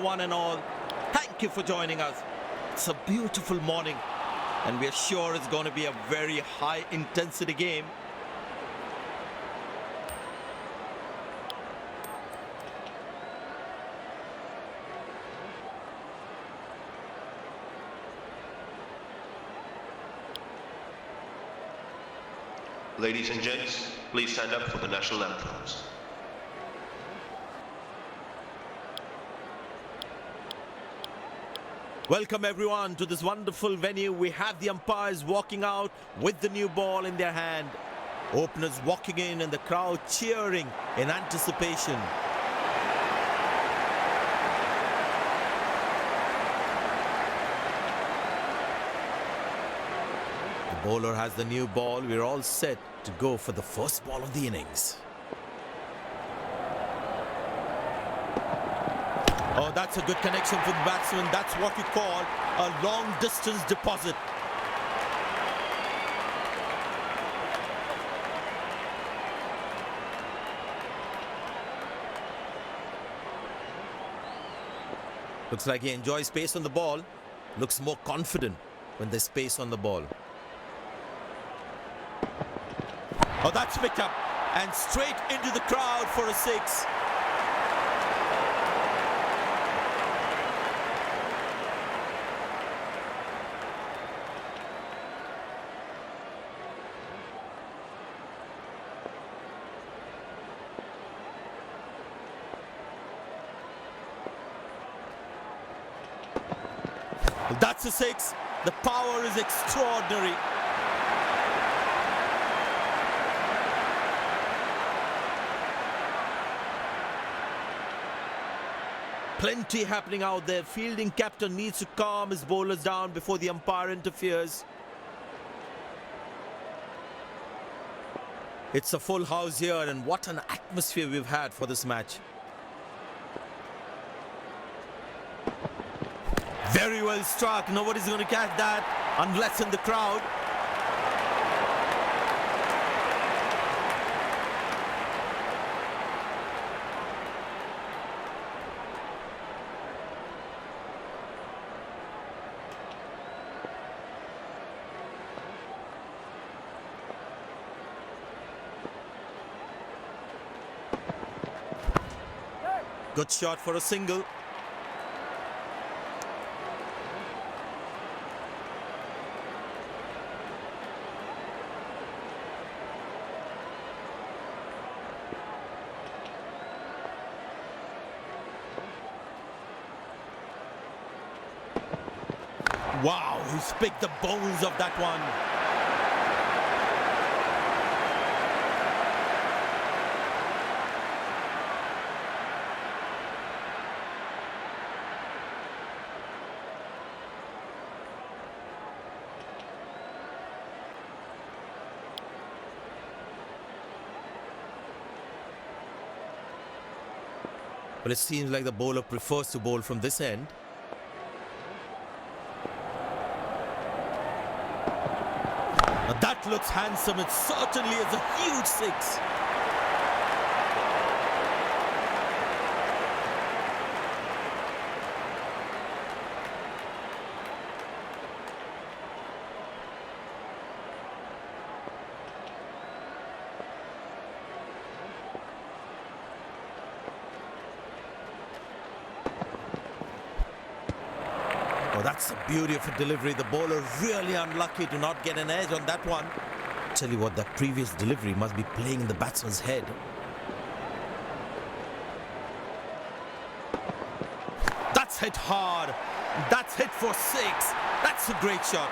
one and all. Thank you for joining us. It's a beautiful morning, and we're sure it's going to be a very high-intensity game. Ladies and gents, please stand up for the national anthems. Welcome everyone to this wonderful venue. We have the umpires walking out with the new ball in their hand. Openers walking in and the crowd cheering in anticipation. The bowler has the new ball. We're all set to go for the first ball of the innings. Oh, that's a good connection for the batsman. That's what we call a long-distance deposit. Looks like he enjoys space on the ball. Looks more confident when there's space on the ball. Oh, that's picked up and straight into the crowd for a six. That's a six. The power is extraordinary. Plenty happening out there. Fielding captain needs to calm his bowlers down before the umpire interferes. It's a full house here, and what an atmosphere we've had for this match. Very well struck. Nobody's going to catch that unless in the crowd. Good shot for a single. Wow, he's picked the bones of that one. But it seems like the bowler prefers to bowl from this end. Now that looks handsome. It certainly is a huge six. Oh, that's the beauty of a delivery. The bowler really unlucky to not get an edge on that one. Tell you what, that previous delivery must be playing in the batsman's head. That's hit hard. That's hit for six. That's a great shot.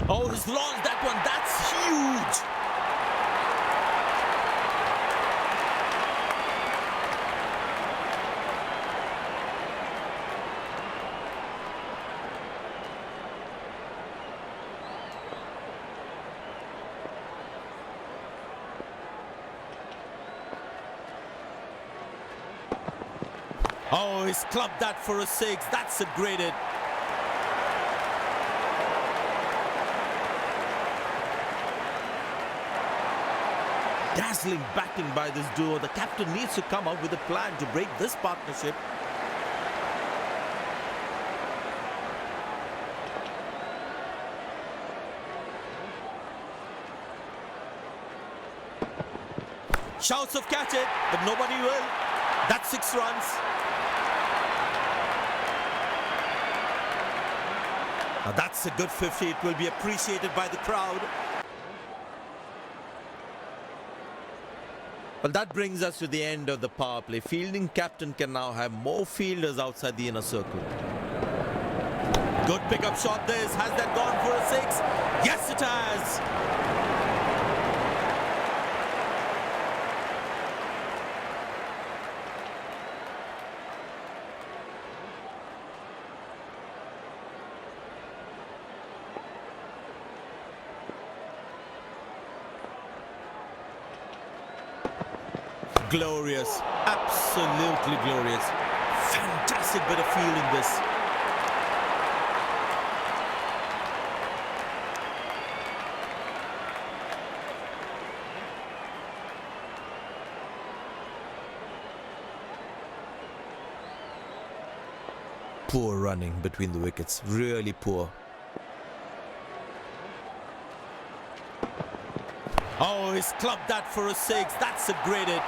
Oh, he's launched that one. That's huge. Oh, he's clubbed that for a six. That's a great hit. Dazzling batting by this duo. The captain needs to come up with a plan to break this partnership. Shouts of catch it, but nobody will. That's 6 runs. Now that's a good 50. It will be appreciated by the crowd. Well, that brings us to the end of the power play. Fielding captain can now have more fielders outside the inner circle. Good pickup shot this. Has that gone for a 6? Yes, it has. Glorious, absolutely glorious. Fantastic bit of fielding this. Poor running between the wickets, really poor. Oh, he's clubbed that for a 6. That's a great hit.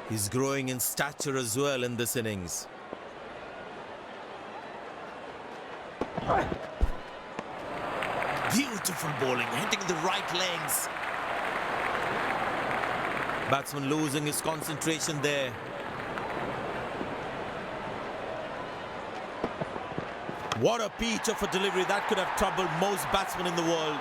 He's growing in stature as well in this innings. Beautiful bowling, hitting the right legs. Batsman losing his concentration there. What a peach of a delivery. That could have troubled most batsmen in the world.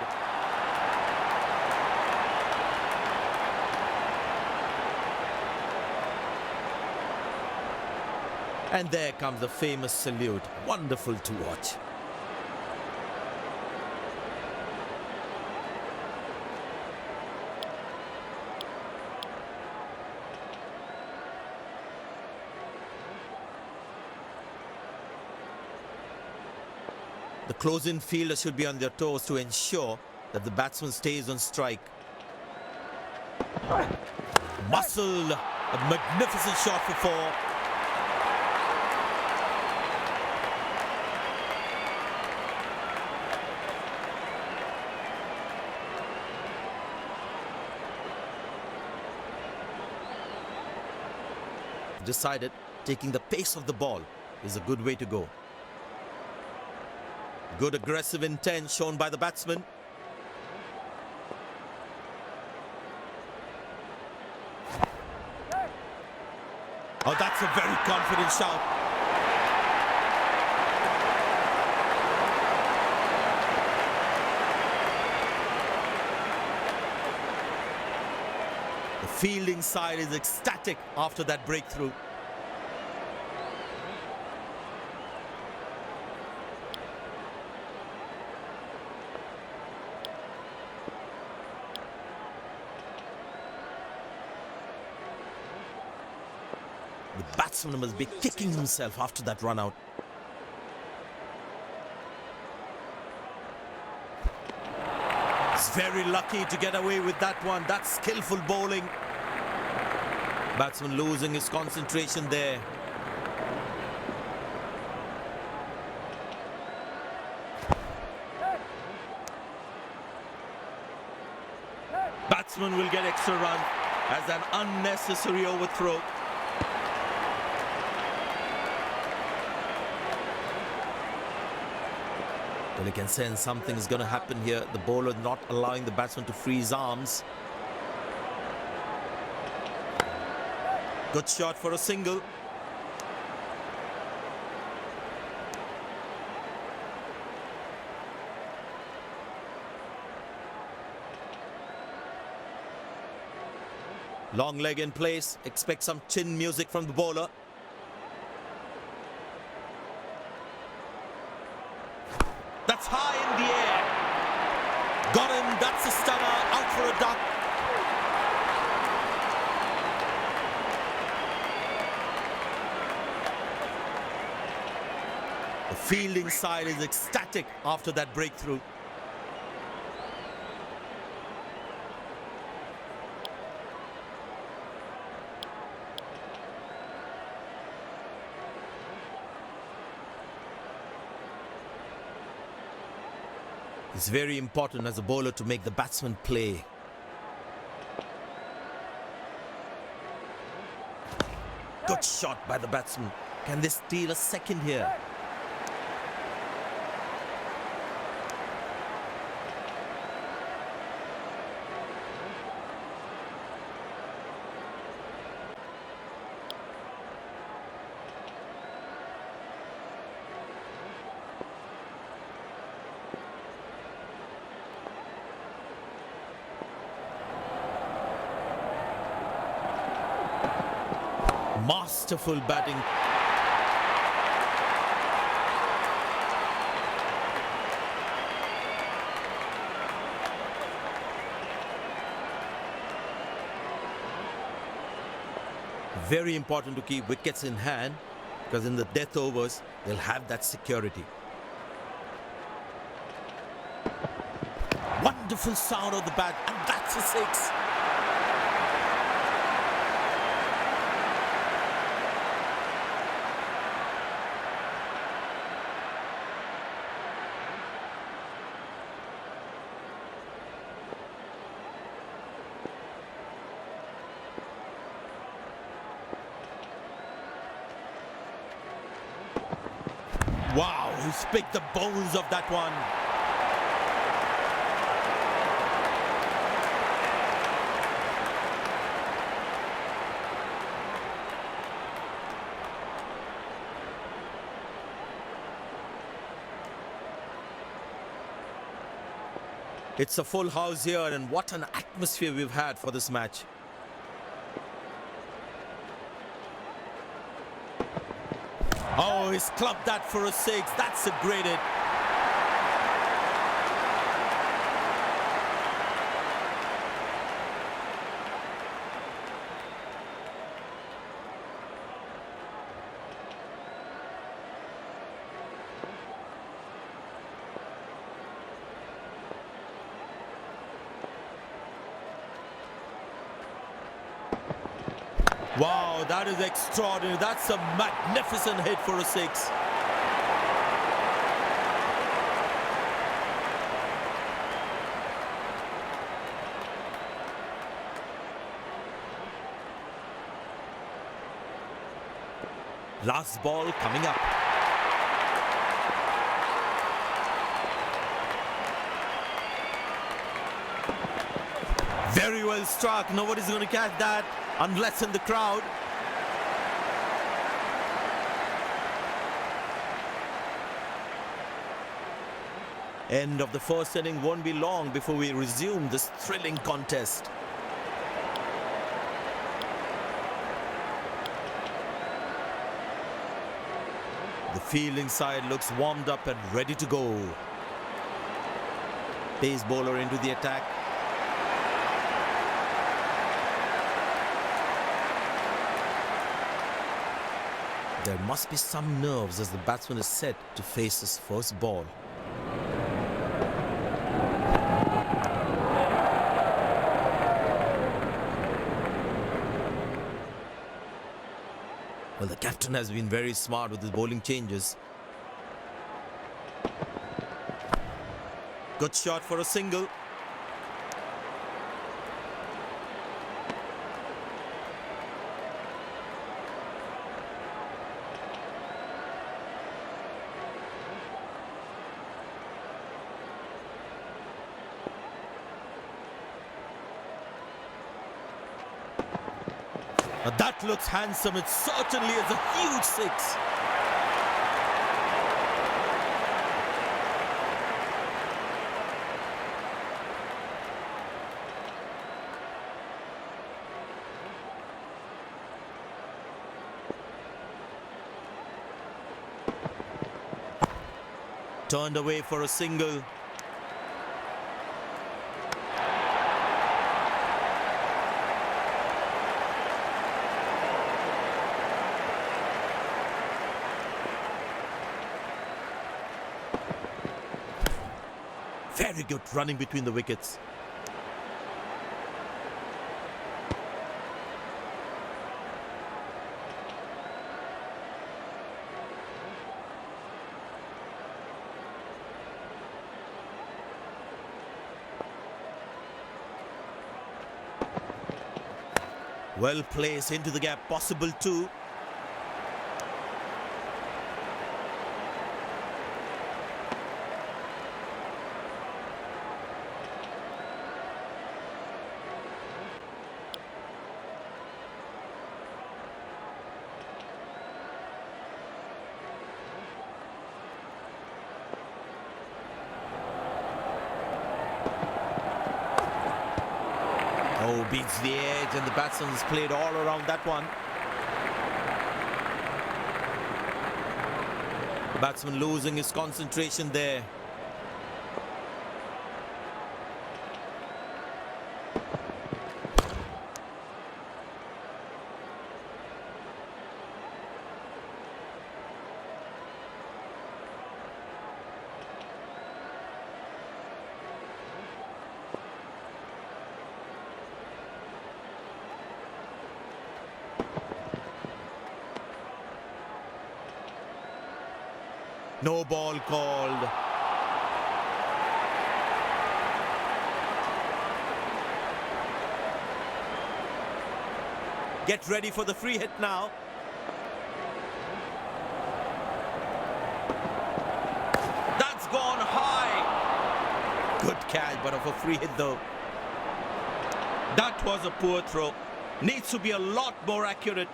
And there comes the famous salute. Wonderful to watch. The close-in fielder should be on their toes to ensure that the batsman stays on strike. Muscle, a magnificent shot for 4. Decided taking the pace of the ball is a good way to go. Good aggressive intent shown by the batsman. Oh, that's a very confident shout. The fielding side is ecstatic after that breakthrough. The batsman must be kicking himself after that run out. He's very lucky to get away with that one. That's skillful bowling. Batsman losing his concentration there. Batsman will get extra run as an unnecessary overthrow. Well, you can sense something is going to happen here. The bowler not allowing the batsman to free his arms. Good shot for a single. Long leg in place. Expect some chin music from the bowler. That's high in the air. Got him. That's a stunner. Out for a duck. The fielding side is ecstatic after that breakthrough. It's very important as a bowler to make the batsman play. Good shot by the batsman. Can they steal a second here? Masterful batting. Very important to keep wickets in hand, because in the death overs, they'll have that security. Wonderful sound of the bat, and that's a six. Wow, he's picked the bones of that one. It's a full house here, and what an atmosphere we've had for this match. Oh, he's clubbed that for a six. That's a great hit. Wow, that is extraordinary. That's a magnificent hit for a six. Last ball coming up. Very well struck. Nobody's going to catch that unless in the crowd. End of the first inning won't be long before we resume this thrilling contest. The fielding side looks warmed up and ready to go. Pace bowler into the attack. There must be some nerves as the batsman is set to face his first ball. Well, the captain has been very smart with his bowling changes. Good shot for a single. Now that looks handsome. It certainly is a huge six. Turned away for a single. Very good running between the wickets. Well placed into the gap, possible too. Oh, beats the edge, and the batsman's played all around that one. The batsman losing his concentration there. No ball called. Get ready for the free hit now. That's gone high. Good catch, but of a free hit though. That was a poor throw. Needs to be a lot more accurate.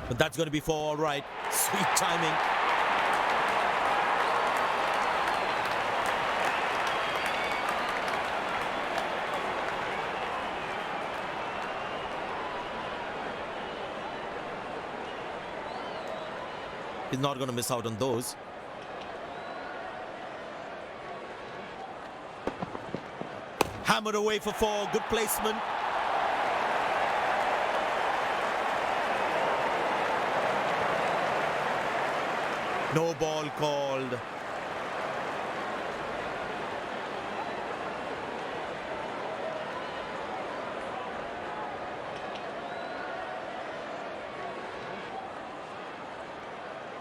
But that's going to be for all right. Sweet timing. He's not going to miss out on those. Hammered away for four. Good placement. No ball called.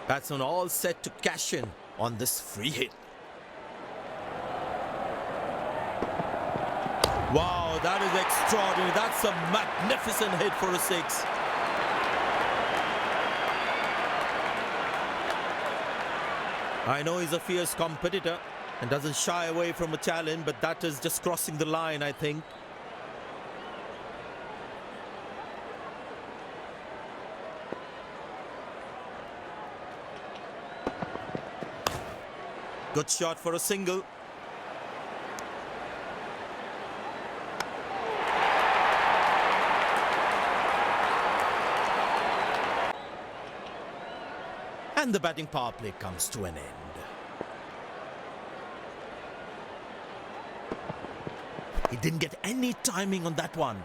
Batsman all set to cash in on this free hit. Wow, that is extraordinary. That's a magnificent hit for a six. I know he's a fierce competitor and doesn't shy away from a challenge, but that is just crossing the line, I think. Good shot for a single. And the batting power play comes to an end. He didn't get any timing on that one.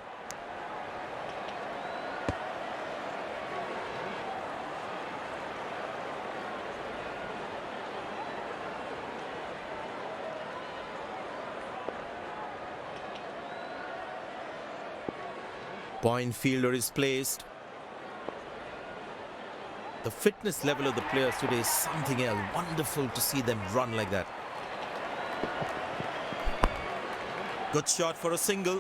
Point fielder is placed. The fitness level of the players today is something else. Wonderful to see them run like that. Good shot for a single.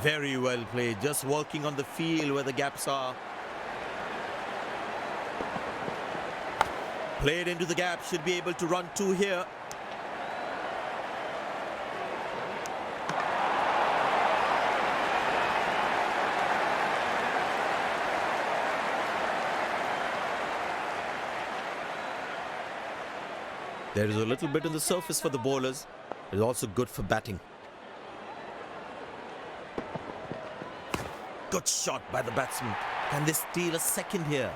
Very well played. Just working on the field where the gaps are. Played into the gap. Should be able to run two here. There is a little bit on the surface for the bowlers. It is also good for batting. Good shot by the batsman. Can they steal a second here?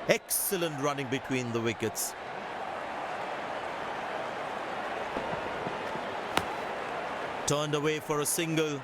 Excellent running between the wickets. Turned away for a single.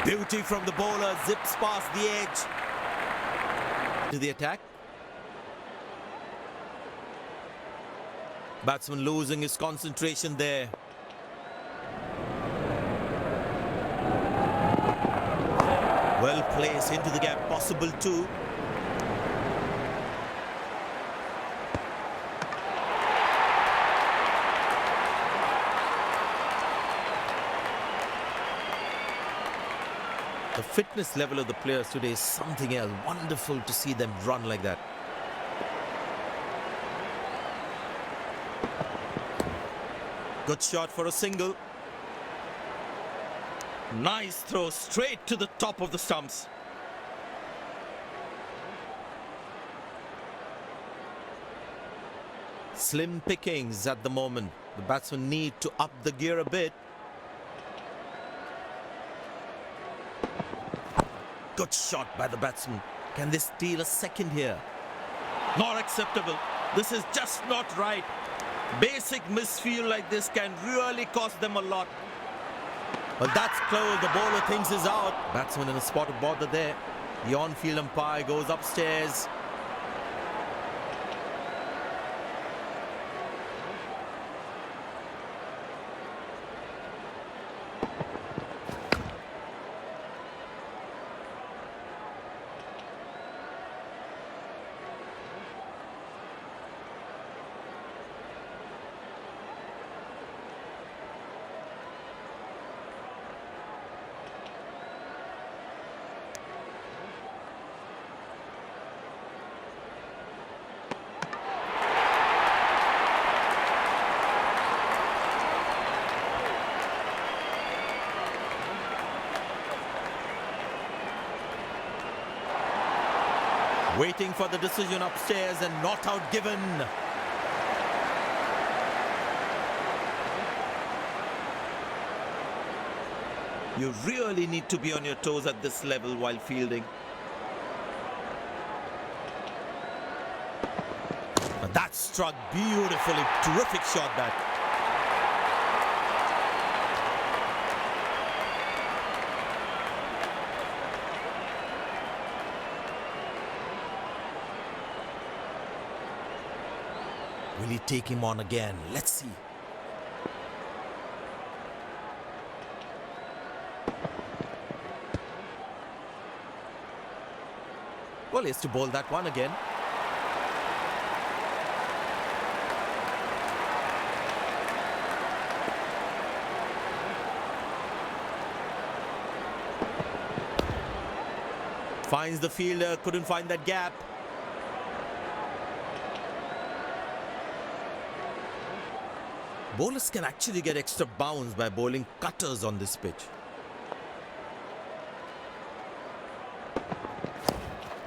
Beauty from the bowler, zips past the edge. To the attack. Batsman losing his concentration there. Well placed into the gap, possible too. The fitness level of the players today is something else. Wonderful to see them run like that. Good shot for a single. Nice throw straight to the top of the stumps. Slim pickings at the moment. The batsmen need to up the gear a bit. Good shot by the batsman. Can they steal a second here? Not acceptable. This is just not right. Basic misfield like this can really cost them a lot. Well, that's close. The bowler thinks he's out. Batsman in a spot of bother there. The on-field umpire goes upstairs. Waiting for the decision upstairs and not out given. You really need to be on your toes at this level while fielding. That struck beautifully. Terrific shot that. Will he take him on again? Let's see. Well, he has to bowl that one again. Finds the fielder, couldn't find that gap. Bowlers can actually get extra bounce by bowling cutters on this pitch.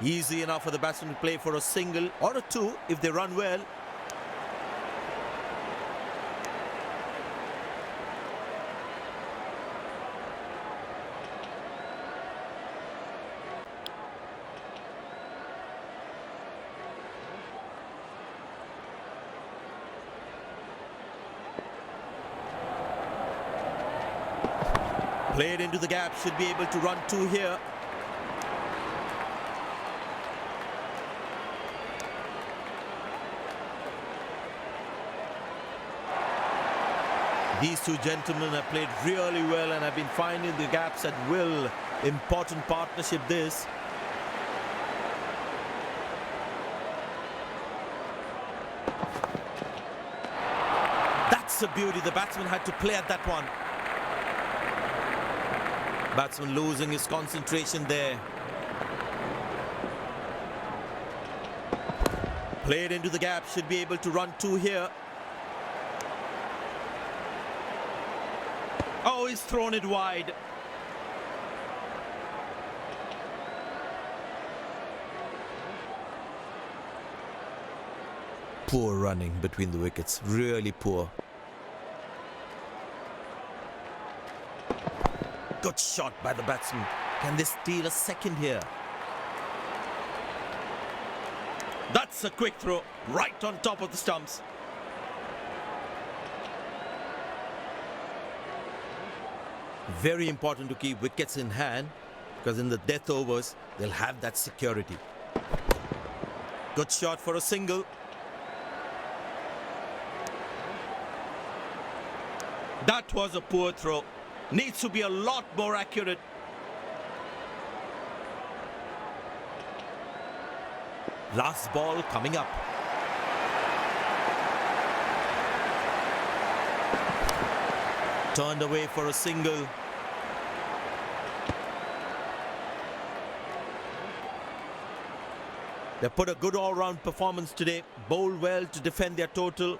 Easy enough for the batsman to play for a single or a two if they run well. Played into the gap, should be able to run two here. These two gentlemen have played really well and have been finding the gaps at will. Important partnership this. That's a beauty. The batsman had to play at that one. Batsman losing his concentration there. Played into the gap. Should be able to run two here. Oh, he's thrown it wide. Poor running between the wickets. Really poor. Good shot by the batsman. Can they steal a second here? That's a quick throw. Right on top of the stumps. Very important to keep wickets in hand, because in the death overs, they'll have that security. Good shot for a single. That was a poor throw. Needs to be a lot more accurate. Last ball coming up. Turned away for a single. They put a good all-round performance today. Bowled well to defend their total.